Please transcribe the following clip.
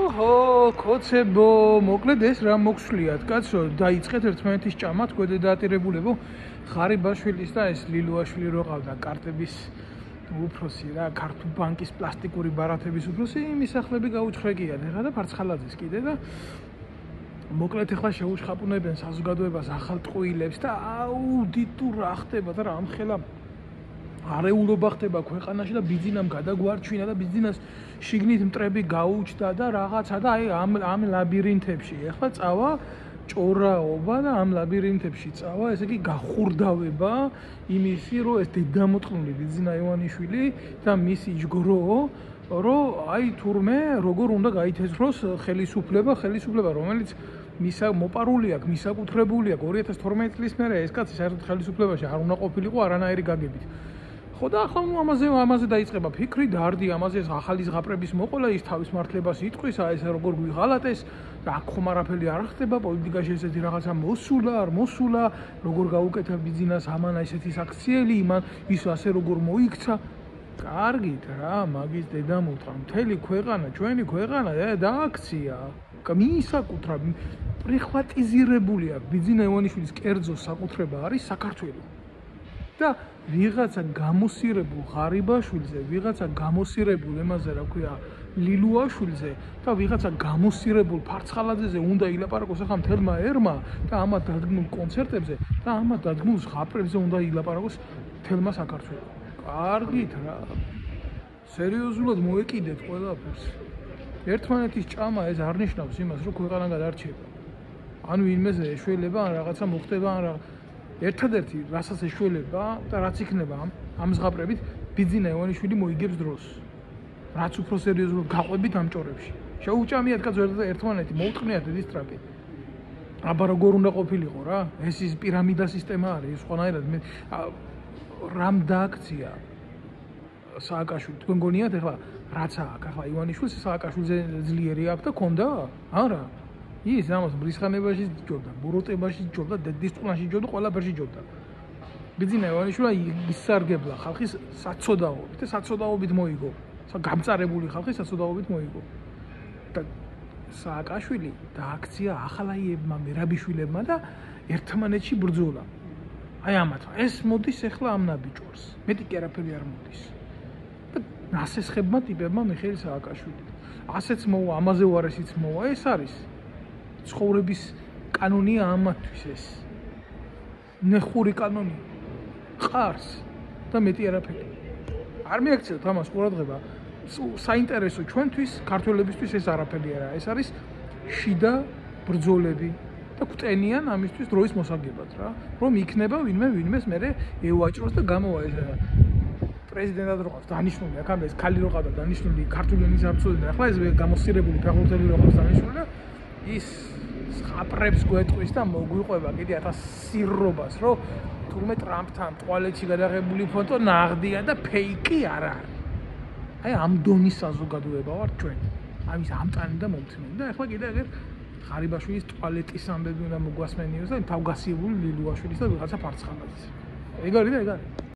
ოჰო, კოცებო, მოკლედ ეს რა მოგსვლიათ, კაცო, დაიწყეთ ერთმანეთის ჭამა, თქვენ დაატირებულებო ხარიბაშვილის და ეს ლილუაშვილი რო ყავდა კარტების უფროსი რა, ქართულ ბანკის პლასტიკური ბარათების უფროსი, იმის ახლები გაუჩხრეკიან ეხლა და ფარცხალაძეს კიდე და მოკლედ ეხლა შეუშხაპუნებენ საზოგადოებას ახალ ტყუილებს და აუდიტურ რა ხდება და რამხელა არეულობა ხდება ქვეყანაში და ბიძინამ გადაგვარჩინა და ბიძინას შიგნით მტრები გაუჩნდა და რაღაცა და აი ამ ლაბირინთებში ეხლა წავა ჭორაობა და ამ ლაბირინთებში წავა ესე იგი გახურდავება იმისი რომ ეს დედამოწყნული ბიძინა ივანიშვილი და მისი ჯგრო რომ აი თურმე როგორ უნდა გაითესროს ხელისუფლება რომელიც მისა მოპარული აქვს მისაკუთრებული აქვს 2012 წლის მერე ეს კაცი საერთოდ ხელისუფლებაში არ უნდა ყოფილიყო არანაირი გაგებით ხო და ახლა ნუ ამაზე დაიწყება ფიქრი დარდი ამაზე ახალი ზღაპრების მოყოლა ის თავის მართლებას იტყვის აი ეს როგორ გვიღალატეს და აქ ხომ არაფერი არ ხდება პოლიტიკაში ესეთი რაღაცა მოსულა არ მოსულა როგორ გაუკეთა ბიძინას ამან ესეთი საქციელი იმან ის ასე როგორ მოიქცა კარგით რა მაგის დედამოწყა მთელი ქვეყანა ჩვენი ქვეყანა დააქცია მისაკუთრა პრიხვატიზირებული აქვს ბიძინა ივანიშვილის კერძო საკუთრება არის საქართველო და ვიღაცა გამოსირებულ ღარიბაშვილზე, ვიღაცა გამოსირებულ ემაზე რა ქვია ლილუაშვილზე და ვიღაცა გამოსირებულ ფარცხალაძეზე უნდა ილაპარაკოს ახლა მთელმა ერმა და ამათ დადგმულ კონცერტებზე და ამათ დადგმულ ზღაპრებზე უნდა ილაპარაკოს მთელმა საქართველოს. კარგით რა. სერიოზულად მოეკიდეთ ყველაფერს. ერთმანეთის ჭამა ეს არ ნიშნავს იმას, რომ ქვეყანა გადარჩება. ან ვინმეზე ეშველება, ან რაღაცა მოხდება, ან ერთადერთი რასაც ეშველება და რაც იქნება ამ ზღაპრებით ბიძინა ივანიშვილი მოიგებს დროს. რაც უფრო სერიოზულად გაყვებით ამ ჭორებში. შეუჭამიათ კაც ერთმანეთი მოუტყნიათ ეს ტრაპი. აბა როგორ უნდა ყოფილიყო რა? ეს ის პირამიდა სისტემა არის, სხვანაირად მე რამ დააქცია სააკაშვილი. თქვენ გონიათ ახლა რაც აქვს ახლა ივანიშვილს სააკაშვილზე ძლიერი აქვს და ქონდა? არა. ის ამას ბრისხანებაში ჯობდა, ბოროტებაში ჯობდა, დედისტყვნაში ჯობდა, ყველაფერში ჯობდა. ბიძინა ივანიშვილი ისარგებლა ხალხის საცოდაობით და საცოდაობით მოიგო. გამწარებული ხალხის საცოდაობით მოიგო. და სააკაშვილი დააქცია ახალაიებმა, მერაბიშვილებმა და ერთმანეთში ბრძოლა. აი ამათმა ეს მოდის ახლა ამ ნაბიჯვარს. მეტი კი არაფერი არ მოდის. და ნასესხებმა ტიპებმა მიხეილ სააკაშვილი. ასეც მოვა, ამაზე უარესიც მოვა, ეს არის ცხოვრების კანონია ამათთვის ეს. ნეხური კანონი. ყარს და მეტი არაფერი. არ მიაქციოთ ამას ყურადღება. საინტერესო ჩვენთვის, ქართველებისთვის ეს არაფერი არა. ეს არის შიდა ბრძოლები და გვტენიან ამისთვის დროის მოსაგებად რა. რომ იქნება ვინმეს მერე ევაჭროს და გამოვა ეს პრეზიდენტად რო ყავს დანიშნული, აქ ამას ქალი რო ყავდა დანიშნული ქართული ენის არ წოდდება. ახლა ეს გამოსირებული ფეხბურთელი რო ყავს დანიშნული და ის ზღაპრებს გვეტყვის და მოგვიყვება კიდე 1000 სირობას, რომ თურმე ტრამპთან ტუალეტში გადაღებული ფოტო ნაღდია და ფეიკი არ არის. აი ამ დონის საზოგადოება ვართ ჩვენ. ამის ამტანი და მომთმენი და ახლა კიდე ეგერ ღარიბაშვილის ტუალეტის ამბები უნდა მოგვასმენიოს და თავგასიებული ლილუაშვილის და ვიღაცა ფარცხალაძის. ეგ არის და ეგ არის.